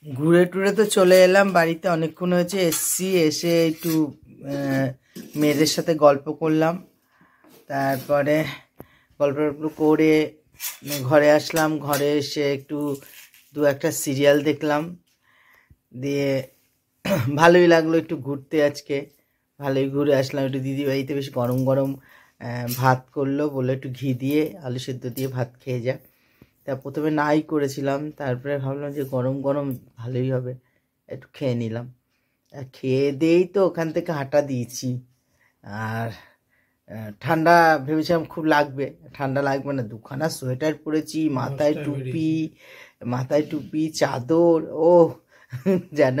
ঘুরে টুরে তো চলে এলাম বাড়িতে, অনেকক্ষণ হয়েছে এসছি। এসে একটু মেয়েদের সাথে গল্প করলাম, তারপরে গল্প করে ঘরে আসলাম। ঘরে এসে একটু দু একটা সিরিয়াল দেখলাম, দিয়ে ভালোই লাগলো একটু ঘুরতে। আজকে ভালোই ঘুরে আসলাম। একটু দিদিবাড়িতে বেশ গরম গরম ভাত করলো, বললো একটু ঘি দিয়ে আলু সেদ্ধ দিয়ে ভাত খেয়ে যা। তা প্রথমে নাই করেছিলাম, তারপরে ভাবলাম যে গরম গরম ভালোই হবে, একটু খেয়ে নিলাম। আর খেয়ে দিয়েই তো ওখান থেকে হাঁটা দিয়েছি। আর ঠান্ডা ভেবেছিলাম খুব লাগবে, ঠান্ডা লাগবে না। দুখানা সোয়েটার পরেছি, মাথায় টুপি চাদর। ও যেন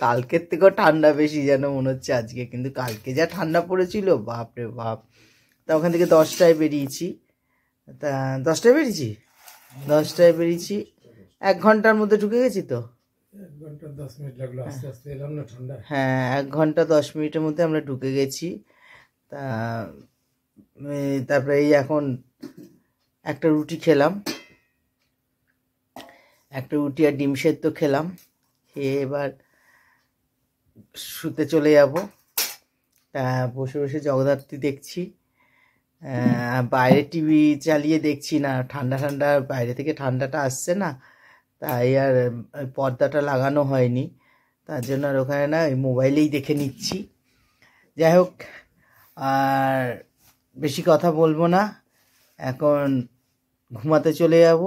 কালকের থেকেও ঠান্ডা বেশি যেন মনে হচ্ছে আজকে, কিন্তু কালকে যা ঠান্ডা পড়েছিল বাপরে বাপ। তা ওখান থেকে 10টায় বেরিয়েছি। তা 10টায় বেরিয়েছি 10টায় বেরিয়েছি, 1 ঘন্টার মধ্যে ঢুকে গেছি তো। 1 ঘন্টা 10 মিনিট লাগলো, আস্তে আস্তে এলাম না ঠান্ডা। হ্যাঁ, 1 ঘন্টা 10 মিনিটের মধ্যে আমরা ঢুকে গেছি। তা তারপরে এই এখন একটা রুটি খেলাম, একটা রুটি আর ডিম সেদ্ধ খেলাম। খেয়ে এবার শুতে চলে যাব। তা বসে বসে জগদ্ধাত্রী দেখছি, বাইরে টিভি চালিয়ে দেখছি না। ঠান্ডা ঠান্ডা বাইরে থেকে ঠান্ডাটা আসছে না, তাই আর পর্দাটা লাগানো হয়নি। তার জন্য আর ওখানে না, ওই মোবাইলেই দেখে নিচ্ছি। যাই হোক, আর বেশি কথা বলবো না, এখন ঘুমাতে চলে যাব।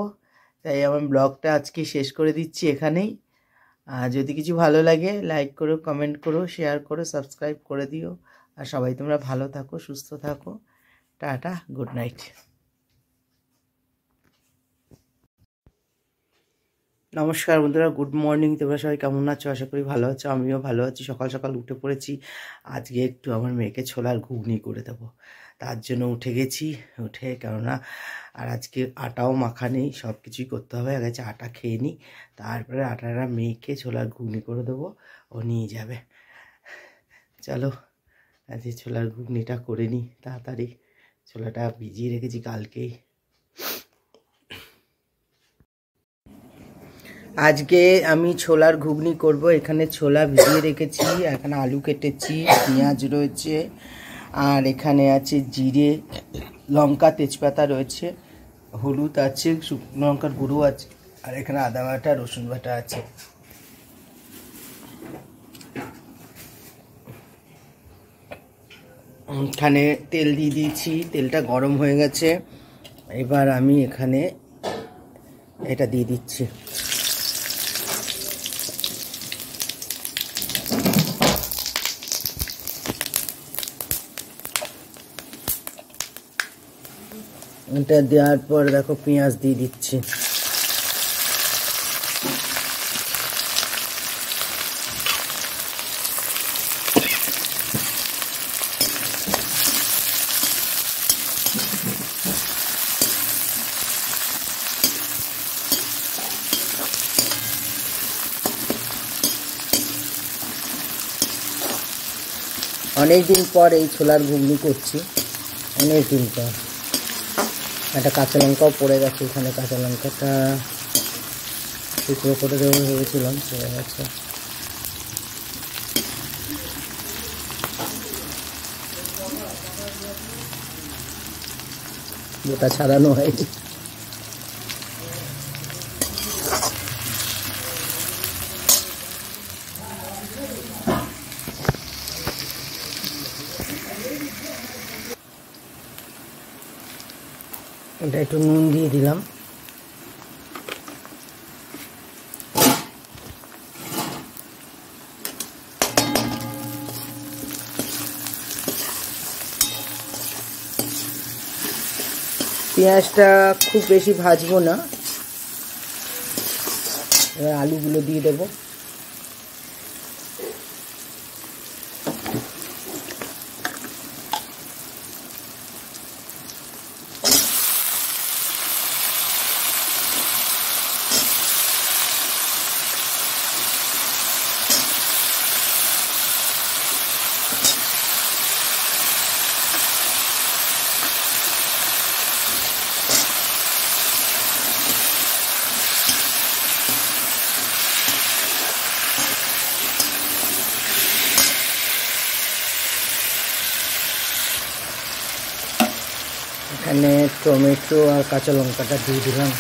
তাই আমার ব্লগটা আজকে শেষ করে দিচ্ছি এখানেই। আর যদি কিছু ভালো লাগে লাইক করো, কমেন্ট করো, শেয়ার করো, সাবস্ক্রাইব করে দিও। আর সবাই তোমরা ভালো থাকো, সুস্থ থাকো। Tata, good night. নমস্কার বন্ধুরা, গুড মর্নিং। তোমরা সবাই কেমন আছো? আশা করি ভালো আছো, আমিও ভালো আছি। সকাল সকাল উঠে পড়েছি। আজকে একটু আমার মেয়েকে ছোলার ঘুগনি করে দেবো, তার জন্য উঠে গেছি। উঠে কেননা আর আজকে আটাও মাখা নেই, সব কিছুই করতে হবে। আগে আটা খেয়ে নিই, তারপরে আটাটা মেখে ছোলার ঘুগনি করে দেবো, ও নিয়ে যাবে। চলো আজকে ছোলার ঘুগনিটা করে নিই তাড়াতাড়ি। ছোলাটা ভিজিয়ে রেখেছি কালকেই। আজকে আমি ছোলার ঘুগনি করব। এখানে ছোলা ভিজিয়ে রেখেছি, এখানে আলু কেটেছি, পেঁয়াজ রয়েছে, আর এখানে আছে জিরে, লঙ্কা, তেজপাতা রয়েছে, হলুদ আছে, শুকনো লঙ্কার গুঁড়ো আছে, আর এখানে আদা বাটা, রসুন বাটা আছে। এখানে তেল দিয়ে দিয়েছি, তেলটা গরম হয়ে গেছে। এবার আমি এখানে এটা দিয়ে দিচ্ছি। এটা দেওয়ার পর দেখো পেঁয়াজ দিয়ে দিচ্ছি। অনেকদিন পর এই ছোলার ঘুগনি করছি, অনেকদিন পর। একটা কাঁচা লঙ্কাও পড়ে গেছে এখানে, কাঁচা লঙ্কাটা টুকরো করে দেবো ভেবেছিলাম, পড়ে গেছে। গোটা ছাড়ানো হয়নি। এটা একটু নুন দিয়ে দিলাম। পেঁয়াজটা খুব বেশি ভাজবো না, এবার আলুগুলো দিয়ে দেবো। এখানে টমেটো আর কাঁচা লঙ্কাটা দিয়ে দিলাম।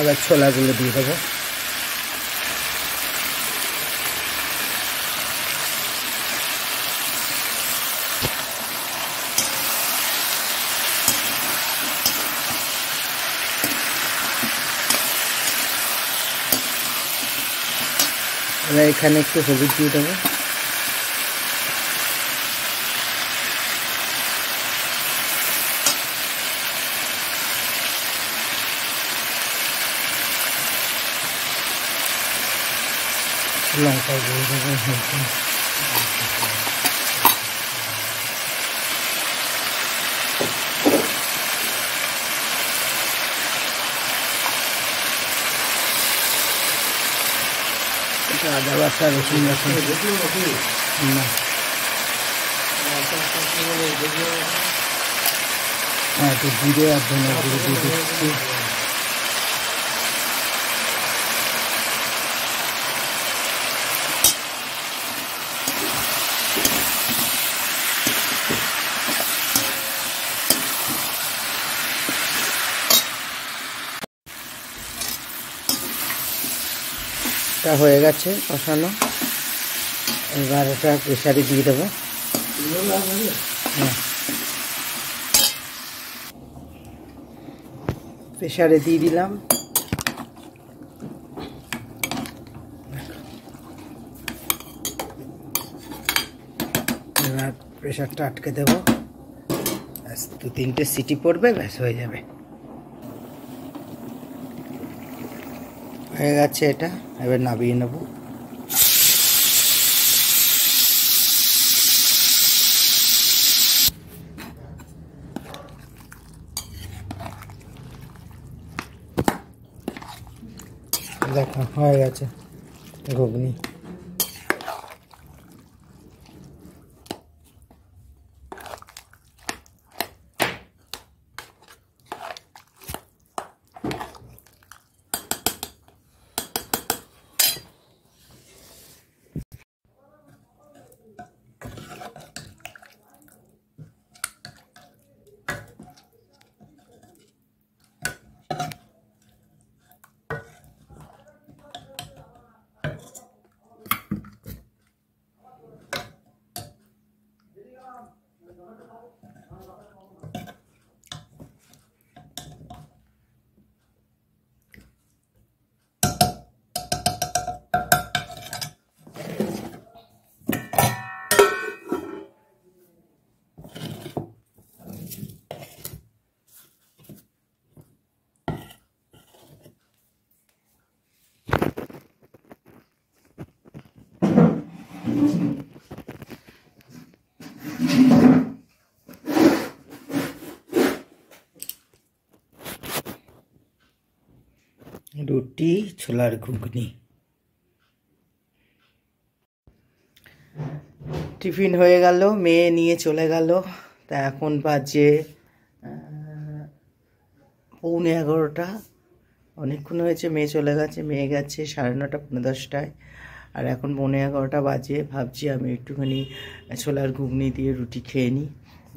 এবার ছোলাগুলো দিয়ে দেবো। এবার এখানে একটু হলুদ দিয়ে দেবো। লঙ্কা দিয়ে দেবো। আদা বাটা রসুন বাটা হ্যাঁ, তো জিরে আর ধনে গুঁড়ো দিয়ে দিচ্ছি। এটা হয়ে গেছে কষানো। এবার এটা প্রেসারে দিয়ে দেবো। প্রেসারে দিয়ে দিলাম। এবার প্রেসারটা আটকে দেবো। ব্যাস 2-3টে সিটি পড়বে, ব্যাস হয়ে যাবে। হয়ে গেছে এটা, এবার নামিয়ে নেব। দেখো হয়ে গেছে ঘুগনি। রুটি ছোলার ঘুগনি। টিফিন হয়ে গেল, মেয়ে নিয়ে চলে গেল। তা এখন বাজে 11:15। অনেকক্ষণ হয়েছে মেয়ে চলে গেছে। মেয়ে গেছে 9:30 10:30, আর এখন 11:15 বাজে। ভাবছি আমি একটুখানি ছোলার ঘুগনি দিয়ে রুটি খেয়ে নিই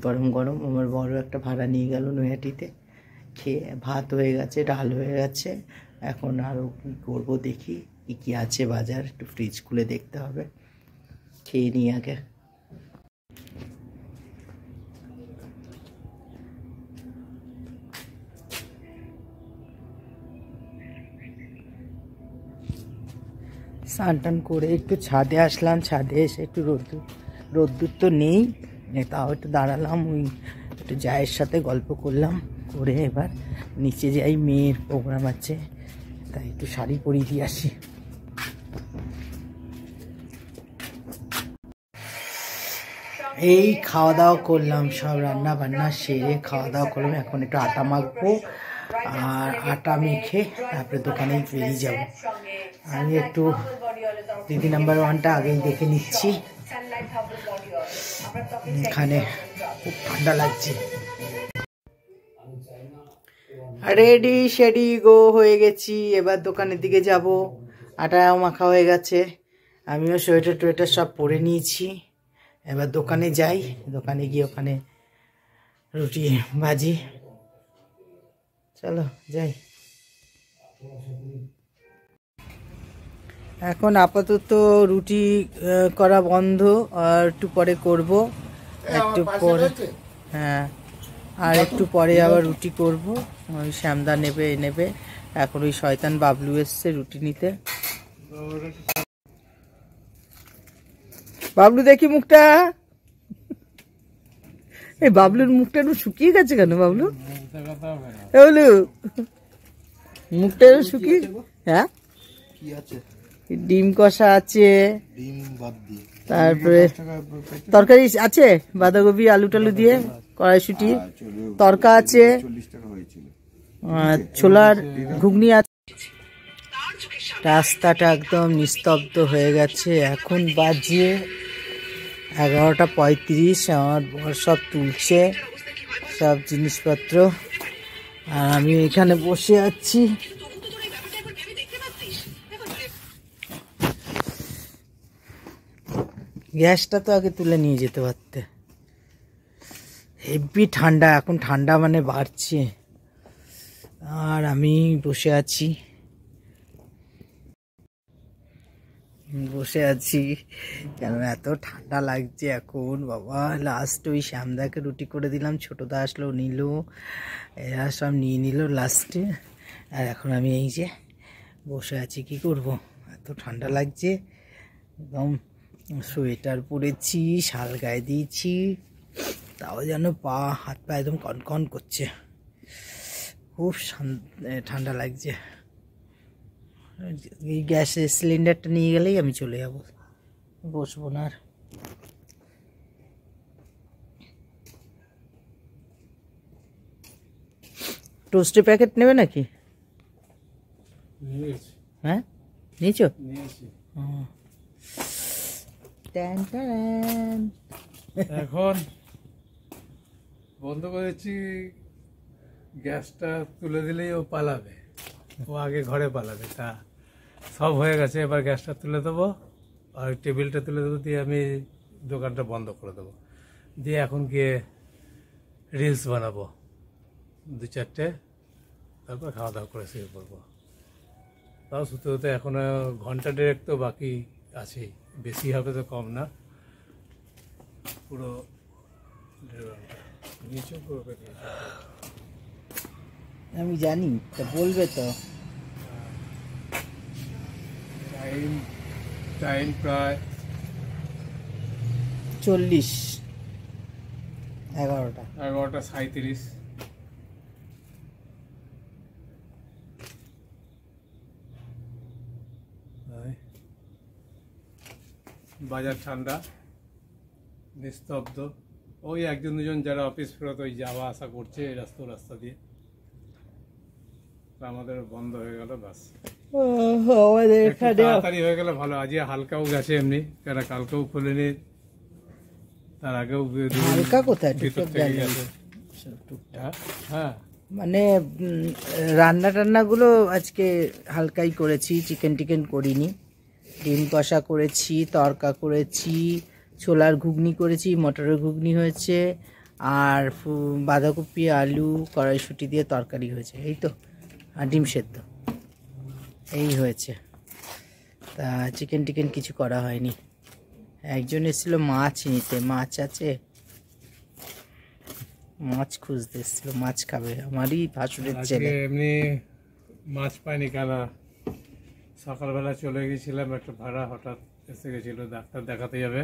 গরম গরম। আমার বড় একটা ভাড়া নিয়ে গেল নৈহাটিতে। খেয়ে ভাত হয়ে গেছে, ডাল হয়ে গেছে। এখন আরও কী করবো দেখি, কী আছে বাজার, একটু ফ্রিজ খুলে দেখতে হবে। খেয়ে নিই আগে। স্নান টান করে একটু ছাদে আসলাম। ছাদে এসে একটু রোদ্দুর তো নেই, তাও একটু দাঁড়ালাম। ওই একটু জায়ের সাথে গল্প করলাম, করে এবার নিচে যাই। মেয়ের প্রোগ্রাম আছে, তাই একটু শাড়ি পরিয়ে দিয়ে আসি। এই খাওয়া দাওয়া করলাম, সব রান্না বান্না সেরে খাওয়া দাওয়া করলাম। এখন একটু আটা মাখবো, আর আটা মেখে তারপরে দোকানেই বেরিয়ে যাবো। আমি একটু দিদি নাম্বার 1টা আগেই দেখে নিচ্ছি। এখানে খুব ঠান্ডা লাগছে। রেডি শেডি গো হয়ে গেছি, এবার দোকানের দিকে যাব। আটাও মাখা হয়ে গেছে, আমিও সোয়েটার টোয়েটার সব পরে নিয়েছি। এবার দোকানে যাই, দোকানে গিয়ে ওখানে রুটি ভাজি। চলো যাই। এখন আপাতত রুটি করা বন্ধ, আর একটু পরে করব, একটু পরে। হ্যাঁ, আর একটু পরে আবার রুটি করব। ওই শ্যামদা নেবে। এখন ওই শয়তান বাবলু এসছে রুটি নিতে। বাবলু দেখি মুখটা, এই বাবলুর মুখটা একটু শুকিয়ে গেছে কেন বাবলু? বাবলু মুখটা একটু শুকিয়ে। হ্যাঁ, ডিম কষা আছে, তারপরে তরকারি আছে, বাঁধাকপি আলু টালু দিয়ে কড়াইশুটি তরকা আছে, ছোলার ঘুগনি আছে। রাস্তাটা একদম নিস্তব্ধ হয়ে গেছে। এখন বাজে 11:35। আমার বর সব তুলছে সব জিনিসপত্র, আর আমি এখানে বসে আছি। গ্যাসটা তো আগে তুলে নিয়ে যেতে পারতে। হেভি ঠান্ডা, এখন ঠান্ডা মানে বাড়ছে, আর আমি বসে আছি কেন এত ঠান্ডা লাগছে এখন বাবা। লাস্ট ওই শ্যামদাকে রুটি করে দিলাম, ছোটদা আসলো নিল, এরা সব নিয়ে নিল লাস্টে। আর এখন আমি এই যে বসে আছি, কি করব, এত ঠান্ডা লাগছে। একদম সোয়েটার পরেছি, শাল গায়ে দিয়েছি, তাও যেন হাত পা একদম কনকন করছে, খুব ঠান্ডা লাগছে। এই গ্যাসের সিলিন্ডারটা নিয়ে গেলেই আমি চলে যাব, বসবো না আর। টোস্টের প্যাকেট নেবে নাকি? হ্যাঁ নিয়েছো? এখন বন্ধ করেছি, গ্যাসটা তুলে দিলেই ও পালাবে, ও আগে ঘরে পালাবে। তা সব হয়ে গেছে, এবার গ্যাসটা তুলে দেবো আর টেবিলটা তুলে দেবো, দিয়ে আমি দোকানটা বন্ধ করে দেবো, দিয়ে এখন গিয়ে রিলস বানাবো 2-4টে, তারপর খাওয়া দাওয়া করে শুয়ে পড়বো। তাও শুতে হতে এখনো ঘন্টা দেড়েক তো বাকি আছে, বেশি হবে তো কম না, পুরো 1.5 ঘন্টা নিয়েছো পুরো। আমি জানি তো, বলবে তো। টাইম প্রায় 40, 11টা। 11:37। বাজার ঠান্ডা, নিস্তব্ধ। ওই 1-2জন যারা অফিস ফেরত ওই যাওয়া আসা করছে এই রাস্তা দিয়ে, আমাদের বন্ধ হয়ে গেল, বাস। আমাদের এখানে তাড়াতাড়ি হয়ে গেলে ভালো। আজকে হালকাও গেছে এমনি, কেন কালকেও খুলেনি, তার আগেও হালকা কোথায় হ্যাঁ, মানে রান্নাগুলো আজকে হালকাই করেছি, চিকেন টিকেন করিনি। ডিম কষা করেছি, তরকা করেছি, ছোলার ঘুগনি করেছি, মটরের ঘুগনি হয়েছে, আর বাঁধাকপি আলু কড়াইশুঁটি দিয়ে তরকারি হয়েছে, এই তো। আর ডিম সেদ্ধ, এই হয়েছে। তা চিকেন টিকেন কিছু করা হয়নি। একজন এসেছিল মাছ নিতে, মাছ আছে, মাছ খুঁজতে এসেছিল, মাছ খাবে আমারই ভাসুরের ছেলে। এমনি মাছ পাইনি, কেন সকালবেলা চলে গেছিলাম একটা ভাড়া, হঠাৎ এসে গেছিলো, ডাক্তার দেখাতে যাবে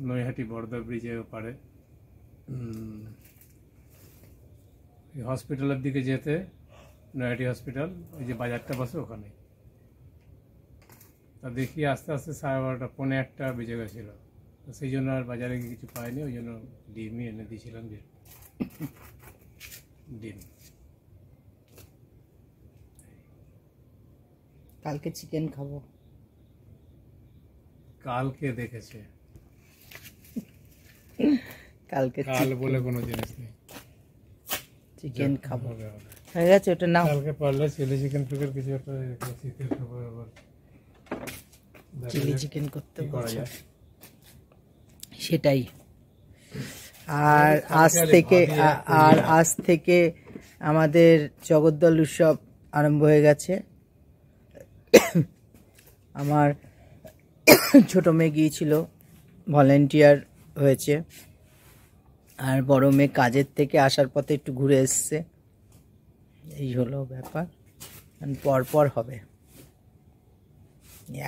নৈহাটি বড়দা ব্রিজের ওপারে, হসপিটালের দিকে যেতে, নৈহাটি হসপিটাল, ওই যে বাজারটা বসে ওখানে। তা দেখি আস্তে আস্তে 12:30, 1:45 বেজে গেছিলো, তো সেই জন্য আর বাজারে গিয়ে কিছু পাইনি, ওই জন্য ডিমই এনে দিয়েছিলাম, যে ডিম। কালকে চিকেন খাবো। কালকে দেখেছে, কালকে কাল বলে কোনো জিনিস নেই, চিকেন খাবো। হবে। হয়ে গেছে, ওটা নাও। কালকে পারলে চিলি চিকেন ফিকের কিছু একটা শীতের খাবার আবার দেখা চিলি যাক চিকেন করতে কি করা বলছো, যায়। সেটাই। আর আজ থেকে আমাদের জগদ্দল উৎসব আরম্ভ হয়ে গেছে। আমার ছোট মেয়ে গিয়েছিল, ভলেন্টিয়ার হয়েছে, আর বড় মেয়ে কাজের থেকে আসার পথে একটু ঘুরে এসছে। এই হলো ব্যাপার, পরপর হবে।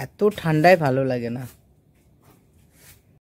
এত ঠান্ডায় ভালো লাগে না।